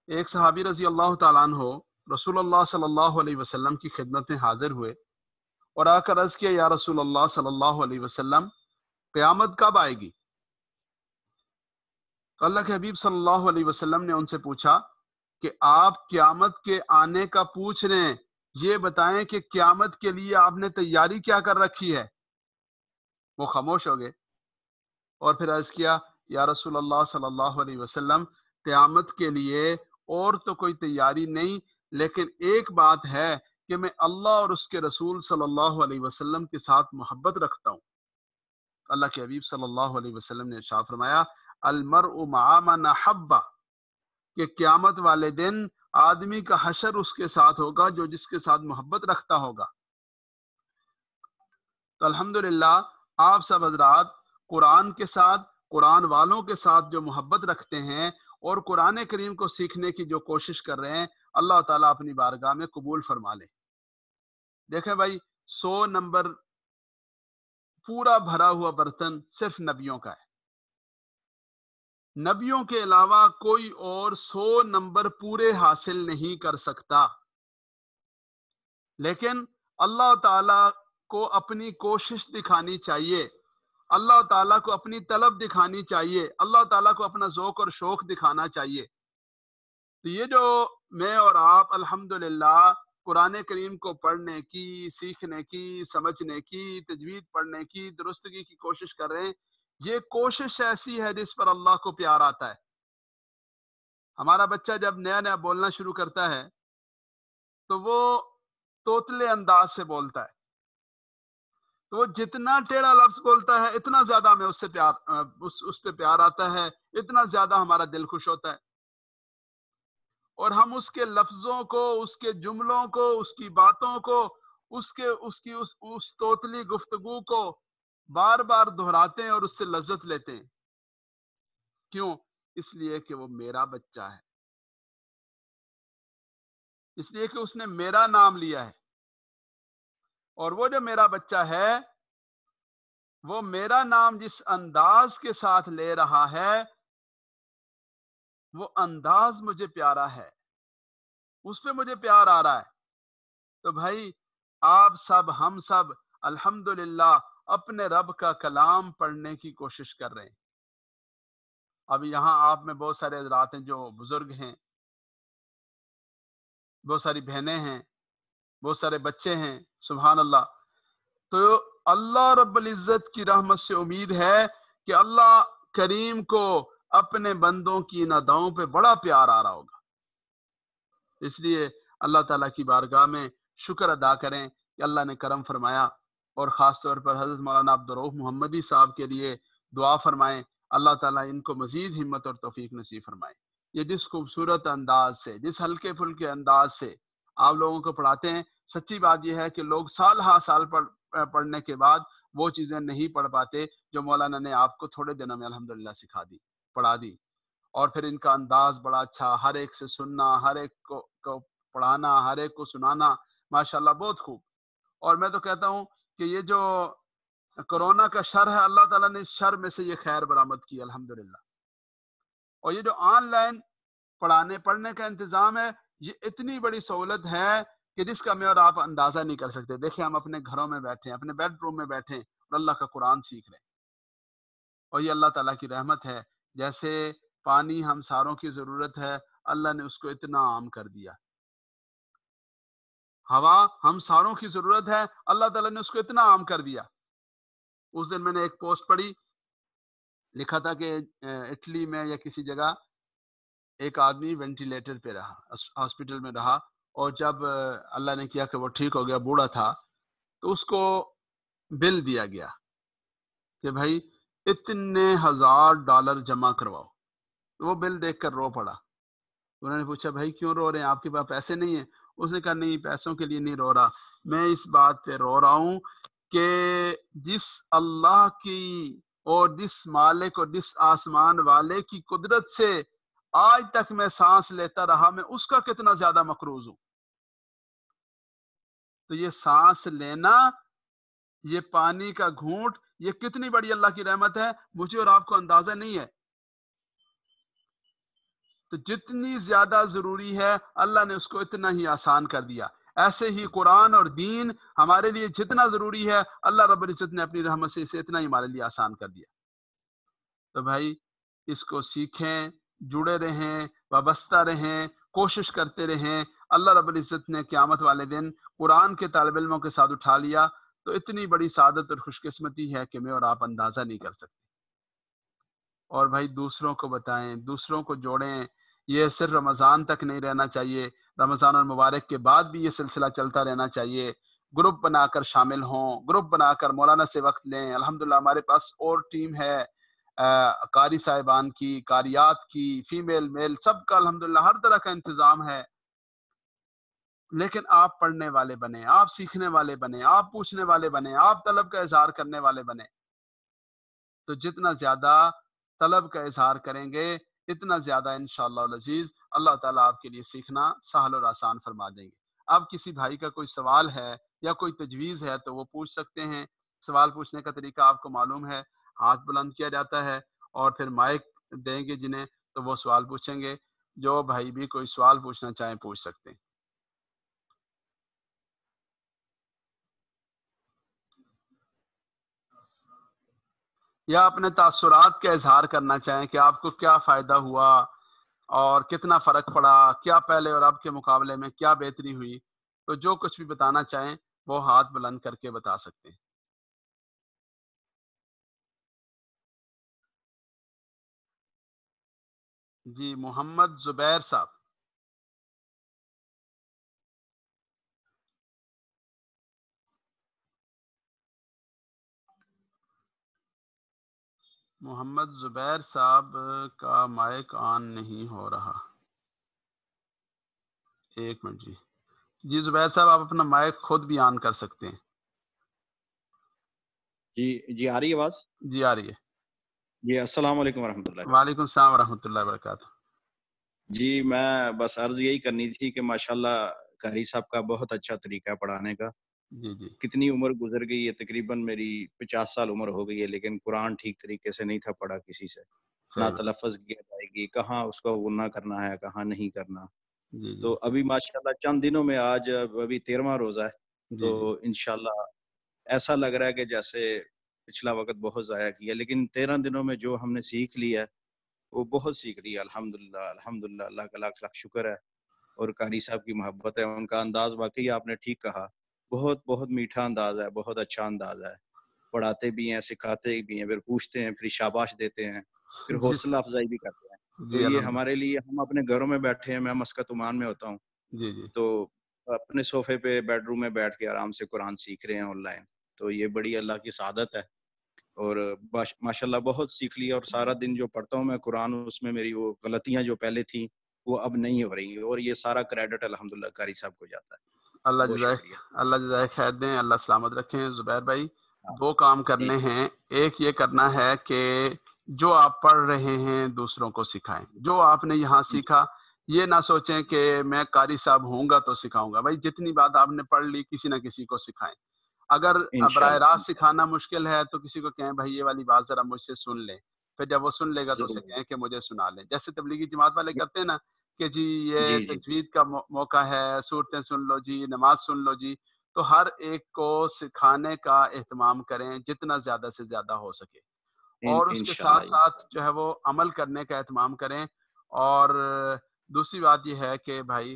ایک صحابی رضی اللہ تعالیٰ عنہ رسول اللہ صلی اللہ علیہ وسلم کی خدمت میں حاضر ہوئے اور آ کر عرض کیا، یا رسول اللہ صلی اللہ علیہ وسلم، قیامت کب آئے گی؟ تو اللہ کے حبیب صلی اللہ علیہ وسلم نے ان سے پوچھا کہ آپ قیامت کے آنے کا پوچھ رہے ہیں، یہ بتائیں کہ قیامت کے لیے آپ نے تیاری کیا کر رکھی ہے؟ وہ خاموش ہو گئے اور پھر عرض کیا، یا رسول اللہ صلی اللہ علیہ وسلم، قیامت کے لیے اور تو کوئی تیاری نہیں، لیکن ایک بات ہے کہ میں اللہ اور اس کے رسول صلی اللہ علیہ وسلم کے ساتھ محبت رکھتا ہوں۔ اللہ کے حبیب صلی اللہ علیہ وسلم نے ارشاد فرمایا، المرء مع من احب، کہ قیامت والے دن آدمی کا حشر اس کے ساتھ ہوگا جو جس کے ساتھ محبت رکھتا ہوگا۔ تو الحمدللہ آپ سب حضرات قرآن کے ساتھ، قرآن والوں کے ساتھ جو محبت رکھتے ہیں اور قرآن کریم کو سیکھنے کی جو کوشش کر رہے ہیں، اللہ تعالیٰ اپنی بارگاہ میں قبول فرما لے۔ دیکھیں بھائی، 100 نمبر پورا بھرا ہوا برتن صرف نبیوں کا ہے۔ نبیوں کے علاوہ کوئی اور 100 نمبر پورے حاصل نہیں کر سکتا، لیکن اللہ تعالیٰ کو اپنی کوشش دکھانی چاہیے، اللہ تعالیٰ کو اپنی طلب دکھانی چاہیے، اللہ تعالیٰ کو اپنا ذوق اور شوق دکھانا چاہیے۔ تو یہ جو میں اور آپ الحمدللہ قرآن کریم کو پڑھنے کی، سیکھنے کی، سمجھنے کی، تجوید پڑھنے کی، درستگی کی کوشش کر رہے ہیں، یہ کوشش ایسی ہے جس پر اللہ کو پیار آتا ہے۔ ہمارا بچہ جب نیا نیا بولنا شروع کرتا ہے تو وہ توتلے انداز سے بولتا ہے، تو وہ جتنا ٹیڑھا لفظ بولتا ہے اتنا زیادہ ہمیں اس پہ پیار آتا ہے، اتنا زیادہ ہمارا دل خوش ہوتا ہے، اور ہم اس کے لفظوں کو، اس کے جملوں کو، اس کی باتوں کو، اس توتلی گفتگو کو بار بار دہراتے ہیں اور اس سے لذت لیتے ہیں۔ کیوں؟ اس لیے کہ وہ میرا بچہ ہے، اس لیے کہ اس نے میرا نام لیا ہے، اور وہ جو میرا بچہ ہے وہ میرا نام جس انداز کے ساتھ لے رہا ہے وہ انداز مجھے پیارا ہے، اس پہ مجھے پیار آ رہا ہے۔ تو بھائی آپ سب، ہم سب الحمدللہ اپنے رب کا کلام پڑھنے کی کوشش کر رہے ہیں۔ اب یہاں آپ میں بہت سارے حضرات ہیں جو بزرگ ہیں، بہت ساری بہنیں ہیں، بہت سارے بچے ہیں، سبحان اللہ۔ تو اللہ رب العزت کی رحمت سے امید ہے کہ اللہ کریم کو اپنے بندوں کی ان اداؤں پہ بڑا پیار آ رہا ہوگا، اس لیے اللہ تعالیٰ کی بارگاہ میں شکر ادا کریں کہ اللہ نے کرم فرمایا، اور خاص طور پر حضرت مولانا عبدالرؤف محمدی صاحب کے لیے دعا فرمائیں، اللہ تعالیٰ ان کو مزید ہمت اور توفیق نصیب فرمائے۔ یہ جس خوبصورت انداز سے، جس ہلکے پھلکے انداز سے آپ لوگوں کو پڑھاتے ہیں، سچی بات یہ ہے کہ لوگ سال ہا سال پڑھنے کے بعد وہ چیزیں نہیں پڑھ پاتے جو مولانا نے آپ کو تھوڑے دنوں میں الحمدللہ سکھا دی، پڑھا دی، اور پھر ان کا انداز بڑا اچھا، ہر ایک سے سننا، ہر ایک کو پڑھانا، ہر ایک کو سنانا، ماشاءاللہ بہت خوب۔ اور میں تو کہتا ہوں کہ یہ جو کرونا کا شر ہے، اللہ تعالیٰ نے اس شر میں سے یہ خیر برآمد کی الحمدللہ۔ اور یہ جو آن لائن پڑھنے کا انتظام ہے، یہ اتنی بڑی سہولت ہے کہ جس کا میں اور آپ اندازہ نہیں کر سکتے۔ دیکھیں ہم اپنے گھروں میں بیٹھے ہیں، اپنے بیڈ روم میں بیٹھے ہیں اور اللہ کا قرآن سیکھ رہے ہیں، اور یہ اللہ تعالیٰ کی رحمت ہے۔ جیسے پانی ہم ساروں کی ضرورت ہے، اللہ نے اس کو اتنا عام کر دیا۔ ہوا ہم ساروں کی ضرورت ہے، اللہ تعالیٰ نے اس کو اتنا عام کر دیا۔ اس دن میں نے ایک پوسٹ پڑھی، لکھا تھا کہ اٹلی میں یا کسی جگہ ایک آدمی وینٹیلیٹر پہ رہا، ہاسپٹل میں رہا، اور جب اللہ نے کیا کہ وہ ٹھیک ہو گیا، بوڑھا تھا، تو اس کو بل دیا گیا کہ بھائی اتنے $1000 جمع کرواؤ۔ تو وہ بل دیکھ کر رو پڑا۔ انہوں نے پوچھا بھائی کیوں رو رہے ہیں، آپ کے پاس پیسے نہیں ہیں؟ اس نے کہا نہیں، پیسوں کے لیے نہیں رو رہا، میں اس بات پہ رو رہا ہوں کہ جس اللہ کی اور جس مالک اور جس آسمان والے کی قدرت سے آج تک میں سانس لیتا رہا، میں اس کا کتنا زیادہ مقروض ہوں۔ تو یہ سانس لینا، یہ پانی کا گھونٹ، یہ کتنی بڑی اللہ کی رحمت ہے، مجھے اور آپ کو اندازہ نہیں ہے۔ تو جتنی زیادہ ضروری ہے اللہ نے اس کو اتنا ہی آسان کر دیا. ایسے ہی قرآن اور دین ہمارے لیے جتنا ضروری ہے اللہ رب العزت نے اپنی رحمت سے اسے اتنا ہی ہمارے لیے آسان کر دیا. تو بھائی اس کو سیکھیں، جڑے رہیں، وابستہ رہیں، کوشش کرتے رہیں. اللہ رب العزت نے قیامت والے دن قرآن کے طالب علموں کے ساتھ اٹھا لیا تو اتنی بڑی سعادت اور خوش قسمتی ہے کہ میں اور آپ اندازہ نہیں کر سکتے. اور بھائی دوسروں کو بتائیں، دوسروں کو جوڑیں. یہ صرف رمضان تک نہیں رہنا چاہیے، رمضان المبارک کے بعد بھی یہ سلسلہ چلتا رہنا چاہیے. گروپ بنا کر شامل ہوں، گروپ بنا کر مولانا سے وقت لیں. الحمدللہ ہمارے پاس اور ٹیم ہے قاری صاحبان کی، قاریات کی، فیمیل میل سب کا الحمدللہ ہر طرح کا انتظام ہے. لیکن آپ پڑھنے والے بنیں، آپ سیکھنے والے بنیں، آپ پوچھنے والے بنیں، آپ طلب کا اظہار کرنے والے بنیں. تو جتنا زیادہ طلب کا اظہار کریں گے اتنا زیادہ انشاءاللہ العزیز اللہ تعالیٰ آپ کے لیے سیکھنا سہل اور آسان فرما دیں گے. اب کسی بھائی کا کوئی سوال ہے یا کوئی تجویز ہے تو وہ پوچھ سکتے ہیں. سوال پوچھنے کا طریقہ آپ کو معلوم ہے، ہاتھ بلند کیا جاتا ہے اور پھر مائک دیں گے جنہیں تو وہ سوال پوچھیں گے. جو بھائی بھی کوئی سوال پوچھنا چاہیں پوچھ سکتے ہیں. یا اپنے تاثرات کا اظہار کرنا چاہیں کہ آپ کو کیا فائدہ ہوا اور کتنا فرق پڑا، کیا پہلے اور اب کے مقابلے میں کیا بہتری ہوئی. تو جو کچھ بھی بتانا چاہیں وہ ہاتھ بلند کر کے بتا سکتے ہیں. جی محمد زبیر صاحب. محمد زبیر صاحب کا مائک آن نہیں ہو رہا. ایک منٹ جی. جی زبیر صاحب آپ اپنا مائک خود بھی آن کر سکتے ہیں. جی آ رہی ہے آواز؟ جی آ رہی ہے. جی السلام علیکم ورحمۃ اللہ. وعلیکم السلام ورحمۃ اللہ وبرکاتہ. جی میں بس عرض یہی کرنی تھی کہ ماشاءاللہ قاری صاحب کا بہت اچھا طریقہ ہے پڑھانے کا. جی جی. کتنی عمر گزر گئی ہے، تقریباً میری 50 سال عمر ہو گئی ہے، لیکن قرآن ٹھیک طریقے سے نہیں تھا پڑھا کسی سے. نہ تلفظ کیا جائے گی، کہاں اس کو غنہ کرنا ہے کہاں نہیں کرنا. جی جی. تو ابھی ماشاءاللہ چند دنوں میں آج ابھی 13واں روزہ ہے، جی تو انشاءاللہ ایسا لگ رہا ہے کہ جیسے پچھلا وقت بہت ضائع کیا، لیکن 13 دنوں میں جو ہم نے سیکھ لیا ہے وہ بہت سیکھ لیا. الحمدللہ الحمدللہ، اللہ کا لاکھ لاکھ شکر ہے. اور قاری صاحب کی محبت ہے، ان کا انداز واقعی آپ نے ٹھیک کہا، بہت بہت میٹھا انداز ہے، بہت اچھا انداز ہے. پڑھاتے بھی ہیں، سکھاتے بھی ہیں، پھر پوچھتے ہیں، پھر شاباش دیتے ہیں، پھر حوصلہ افزائی بھی کرتے ہیں. تو جی یہ الحمد. ہمارے لیے، ہم اپنے گھروں میں بیٹھے ہیں، میں مسقط عمان میں ہوتا ہوں، جی جی. تو اپنے صوفے پہ بیڈ روم میں بیٹھ کے آرام سے قرآن سیکھ رہے ہیں آن لائن. تو یہ بڑی اللہ کی سعادت ہے. اور ماشاءاللہ بہت سیکھ لیا. اور سارا دن جو پڑھتا ہوں میں قرآن، اس میں میری وہ غلطیاں جو پہلے تھیں وہ اب نہیں ہو رہی ہیں، اور یہ سارا کریڈٹ الحمدللہ قاری صاحب کو جاتا ہے. اللہ جزائے خیر دیں، اللہ سلامت رکھیں. زبیر بھائی ہاں. دو کام جی کرنے ہیں. ایک یہ کرنا ہے کہ جو آپ پڑھ رہے ہیں دوسروں کو سکھائیں. جو آپ نے یہاں سیکھا یہ نہ سوچیں کہ میں قاری صاحب ہوں گا تو سکھاؤں گا. بھائی جتنی بات آپ نے پڑھ لی کسی نہ کسی کو سکھائیں. اگر براہ انشاءاللہ راست سکھانا مشکل ہے تو کسی کو کہیں بھائی یہ والی بات ذرا مجھ سے سن لیں. پھر جب وہ سن لے گا تو اسے ضرور. کہیں کہ مجھے سنا لیں. جیسے تبلیغی جماعت والے کرتے ہیں نا کہ جی یہ جی جی تجوید کا موقع ہے، صورتیں سن لو جی، نماز سن لو جی. تو ہر ایک کو سکھانے کا اہتمام کریں جتنا زیادہ سے زیادہ ہو سکے، اور اس کے انشاءاللہ. ساتھ ساتھ جو ہے وہ عمل کرنے کا اہتمام کریں. اور دوسری بات یہ ہے کہ بھائی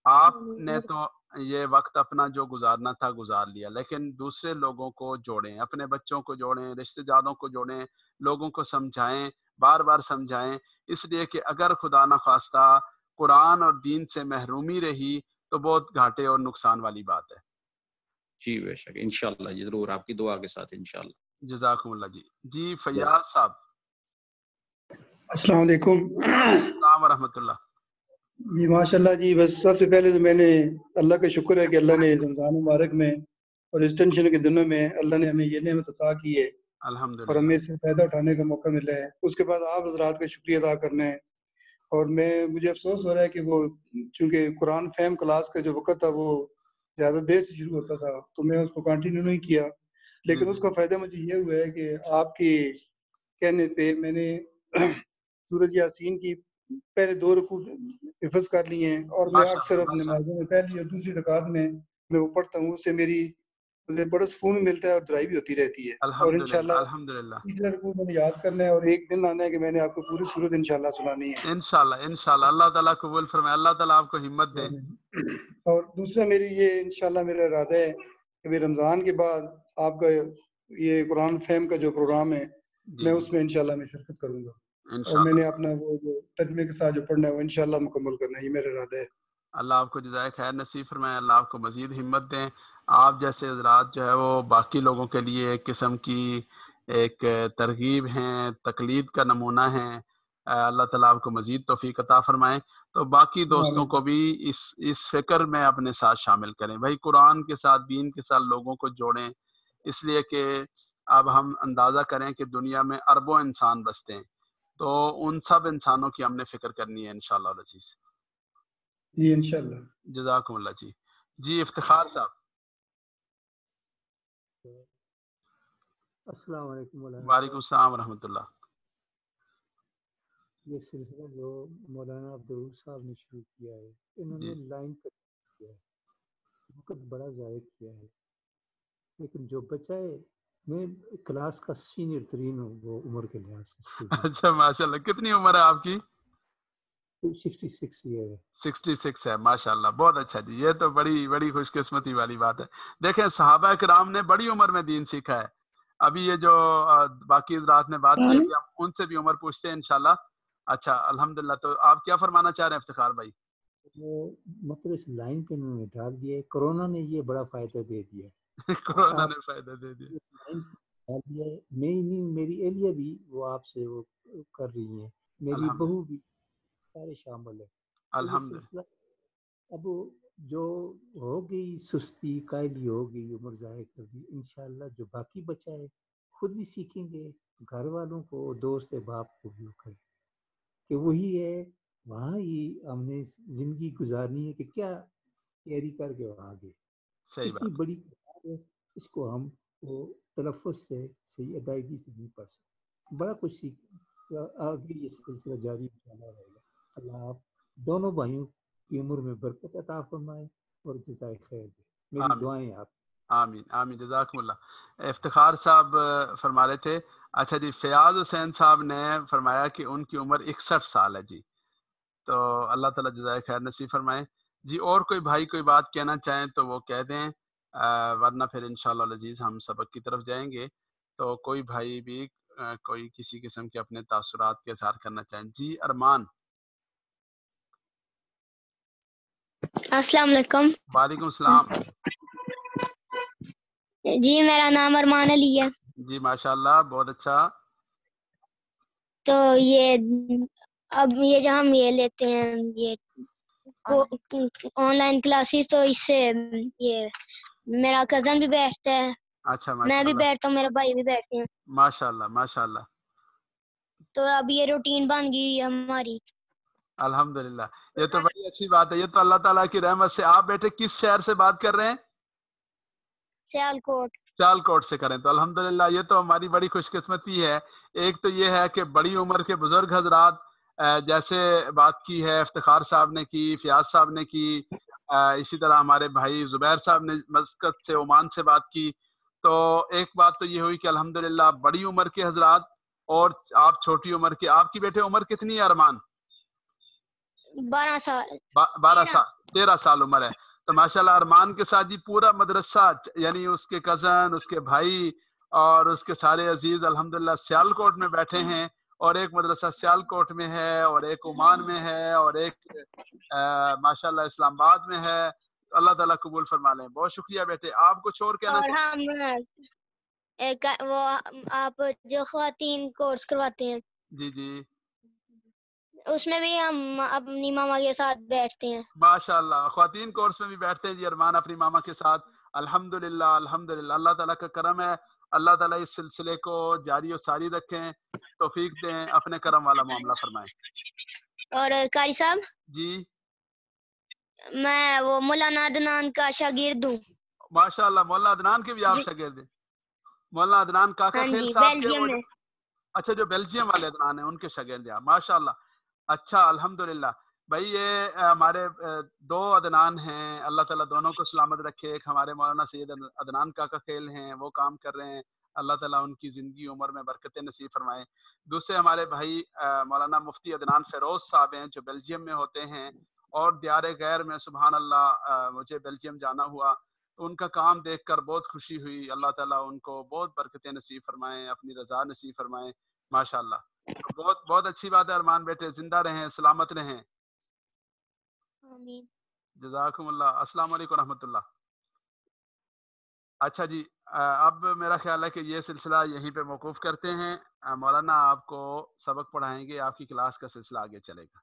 آپ نے تو یہ وقت اپنا جو گزارنا تھا گزار لیا، لیکن دوسرے لوگوں کو جوڑیں، اپنے بچوں کو جوڑیں، رشتہ داروں کو جوڑیں، لوگوں کو سمجھائیں، بار بار سمجھائیں. اس لیے کہ اگر خدا نخواستہ قرآن اور دین سے محرومی رہی تو بہت گھاٹے اور نقصان والی بات ہے. جی بے شک انشاءاللہ، جی ضرور آپ کی دعا کے ساتھ انشاءاللہ. جزاکم اللہ. جی جی فیاض صاحب. السلام علیکم. السلام ورحمۃ اللہ. جی ماشاء اللہ. جی بس سب سے پہلے تو میں نے اللہ کا شکر ہے کہ اللہ نے رمضان مبارک میں اور اس ٹینشن کے دنوں میں اللہ نے ہمیں یہ نعمت عطا کی ہے اور الحمدللہ. ہمیں اس سے فائدہ اٹھانے کا موقع ملا ہے. اس کے بعد آپ حضرات کا شکریہ ادا کرنا ہے. اور مجھے افسوس ہو رہا ہے کہ وہ چونکہ قرآن فہم کلاس کا جو وقت تھا وہ زیادہ دیر سے شروع ہوتا تھا تو میں اس کو کنٹینیو نہیں کیا، لیکن اس کا فائدہ مجھے یہ ہوا ہے کہ آپ کی کہنے پہ میں نے سورج یاسین کی پہلے 2 رکوع حفظ کر لیے ہیں، اور میں ماشاء اکثر اللہ اپنے ماشاء نمازوں میں پہلی اور دوسری رکعت میں وہ پڑھتا ہوں، اس سے مجھے بڑا سکون ملتا ہے اور دعائی بھی ہوتی رہتی ہے. اور الحمدللہ انشاءاللہ الحمدللہ تیسرا رکوع میں نے یاد کرنا ہے، اور ایک دن آنا ہے کہ میں نے آپ کو پوری سورت انشاءاللہ سنانی ہے. انشاءاللہ اللہ تعالیٰ قبول فرمائے، اللہ تعالیٰ آپ کو ہمت دے. اور دوسرا یہ انشاءاللہ میرا ارادہ ہے کہ رمضان کے بعد آپ کا یہ قرآن فہم کا جو پروگرام ہے جی میں جی اس میں انشاءاللہ میں شرکت کروں گا، اور میں انشاءاللہ. نے اپنا وہ جو ترجمے کے ساتھ جو پڑھنا ہے وہ انشاءاللہ مکمل کرنا ہے، یہ میرا ارادہ ہے. اللہ آپ کو جزائے خیر نصیب فرمائے، اللہ آپ کو مزید ہمت دیں. آپ جیسے حضرات جو ہے وہ باقی لوگوں کے لیے ایک قسم کی ایک ترغیب ہیں، تقلید کا نمونہ ہیں. اللہ تعالیٰ آپ کو مزید توفیق عطا فرمائیں. تو باقی دوستوں آمین. کو بھی اس فکر میں اپنے ساتھ شامل کریں بھائی، قرآن کے ساتھ دین کے ساتھ لوگوں کو جوڑیں. اس لیے کہ اب ہم اندازہ کریں کہ دنیا میں اربوں انسان بستے ہیں، تو ان سب انسانوں کی ہم نے فکر کرنی ہے انشاءاللہ العزیز. جی انشاءاللہ. جزاکم اللہ. جی افتخار صاحب. السلام علیکم مولانا. وعلیکم السلام ورحمۃ اللہ. یہ سلسلہ جو مولانا عبدالرؤف صاحب نے شروع کیا ہے، انہوں نے لائن پر کیا ہے، وقت بڑا ضائع کیا ہے، لیکن جو بچہ ہے میں کلاس کا سینئر ترین ہوں وہ عمر کے لحاظ سے. اچھا ماشاء اللہ. کتنی عمر ہے آپ کی؟ 66 ایئر ہے. 66 ہے ماشاء اللہ. بہت اچھا جی، یہ تو بڑی خوش قسمتی والی بات ہے. دیکھیں صحابہ کرام نے بڑی عمر میں دین سیکھا ہے. ابھی یہ جو باقی حضرات نے بات کی، ہم ان سے بھی عمر پوچھتے ہیں انشاءاللہ. اچھا الحمدللہ. تو آپ کیا فرمانا چاہ رہے ہیں افتخار بھائی؟ وہ مطلب اس لائن پہ انہوں نے ڈال دیا ہے، کورونا نے یہ بڑا فائدہ دے دیا ہے. کورونا نے فائدہ دے دیا. ڈال دیا ہے. میں نہیں، میری اہلیہ بھی وہ آپ سے وہ کر رہی ہیں، میری بہو بھی، سارے شامل ہے. الحمدللہ. اب جو ہو گئی سستی قائلی ہو گئی، عمر ضائع کر دی، انشاءاللہ جو باقی بچہ ہے خود بھی سیکھیں گے، گھر والوں کو، دوست باپ کو بھی کریں کہ وہی ہے. وہاں ہی ہم نے زندگی گزارنی ہے کہ کیا تیاری کر کے وہاں آگے. صحیح اتنی بات. بڑی کتاب ہے، اس کو ہم وہ تلفظ سے صحیح ادائیگی سے نہیں پڑھ سکتے. بڑا کچھ سیکھ آگے یہ سلسلہ جاری رہے گا. اللہ آپ دونوں بھائیوں کی عمر میں برکت عطا فرمائے اور جزائے خیر دے. میری آمین دعائیں آپ. آمین آمین. جزاکم اللہ. افتخار صاحب فرما رہے تھے. اچھا جی، فیاض حسین صاحب نے فرمایا کہ ان کی عمر 61 سال ہے جی. تو اللہ تعالیٰ جزائے خیر نصیب فرمائے. جی اور کوئی بھائی کوئی بات کہنا چاہیں تو وہ کہہ دیں، ورنہ پھر انشاءاللہ العزیز ہم سبق کی طرف جائیں گے. تو کوئی بھائی بھی کوئی کسی قسم کے اپنے تاثرات کے اظہار کرنا چاہیں. جی ارمان. السلام علیکم. وعلیکم السلام. جی میرا نام ارمان علی ہے. جی ماشاء اللہ بہت اچھا. تو یہ اب یہ جو ہم یہ لیتے ہیں یہ آن لائن کلاسز، تو اس سے یہ میرا کزن بھی بیٹھتا ہے، اچھا میں ماشاء بھی اللہ بیٹھتا ہوں، میرے بھائی بھی بیٹھتے ہیں. ماشاء اللہ ماشاء اللہ. تو اب یہ روٹین بن گئی ہماری. الحمدللہ. یہ تو بڑی اچھی بات ہے. یہ تو اللہ تعالیٰ کی رحمت سے. آپ بیٹے کس شہر سے بات کر رہے ہیں؟ سیالکوٹ. سیالکوٹ سے کریں تو الحمدللہ یہ تو ہماری بڑی خوش قسمتی ہے. ایک تو یہ ہے کہ بڑی عمر کے بزرگ حضرات جیسے بات کی ہے افتخار صاحب نے کی، فیاض صاحب نے کی، اسی طرح ہمارے بھائی زبیر صاحب نے مسقط سے عمان سے بات کی. تو ایک بات تو یہ ہوئی کہ الحمدللہ بڑی عمر کے حضرات اور آپ چھوٹی عمر کے. آپ کی بیٹے عمر کتنی ہے ارمان؟ 12 سال. 12 سال 13 سال عمر ہے. تو ماشاءاللہ ارمان کے ساتھ جی پورا مدرسہ، یعنی اس کے کزن، اس کے بھائی اور اس کے سارے عزیز الحمدللہ سیالکوٹ میں بیٹھے ہیں. اور ایک مدرسہ سیالکوٹ میں ہے، اور ایک عمان میں ہے، اور ایک ماشاءاللہ اسلام آباد میں ہے. اللہ تعالیٰ قبول فرما لیں. بہت شکریہ بیٹے. آپ کچھ اور کہنا اور چاہیں؟ ہم وہ آپ جو خواتین کورس کرواتے ہیں جی جی اس میں بھی ہم اپنی ماما کے ساتھ بیٹھتے ہیں. ماشاءاللہ خواتین کورس میں بھی بیٹھتے ہیں جی ارمان اپنی ماما کے ساتھ. الحمدللہ الحمدللہ. اللہ تعالیٰ کا کرم ہے. اللہ تعالیٰ اس سلسلے کو جاری و ساری رکھیں، توفیق دیں، اپنے کرم والا معاملہ فرمائیں. اور قاری صاحب جی میں وہ مولانا عدنان کا شاگرد ہوں. ماشاءاللہ. مولانا عدنان کے بھی آپ شاگرد ہیں؟ مولانا عدنان کاکا ہاں کھیل جی، صاحب کے بیلجیم میں. اچھا جو بیلجیم والے عدنان ہیں ان کے شاگرد ہیں. ماشاءاللہ. اچھا الحمدللہ بھائی، یہ ہمارے دو عدنان ہیں، اللہ تعالیٰ دونوں کو سلامت رکھے. ایک ہمارے مولانا سید عدنان کاکا کھیل ہیں، وہ کام کر رہے ہیں، اللہ تعالیٰ ان کی زندگی عمر میں برکتیں نصیب فرمائے. دوسرے ہمارے بھائی مولانا مفتی عدنان فیروز صاحب ہیں، جو بیلجیم میں ہوتے ہیں اور دیار غیر میں. سبحان اللہ، مجھے بیلجیم جانا ہوا تو ان کا کام دیکھ کر بہت خوشی ہوئی. اللہ تعالیٰ ان کو بہت برکتیں نصیب فرمائیں، اپنی رضا نصیب فرمائیں. ماشاء اللہ، بہت بہت اچھی بات ہے. ارمان بیٹے زندہ رہیں، سلامت رہیں. آمین. جزاکم اللہ. السلام علیکم ورحمۃ اللہ. اچھا جی، اب میرا خیال ہے کہ یہ سلسلہ یہیں پہ موقوف کرتے ہیں. مولانا آپ کو سبق پڑھائیں گے، آپ کی کلاس کا سلسلہ آگے چلے گا.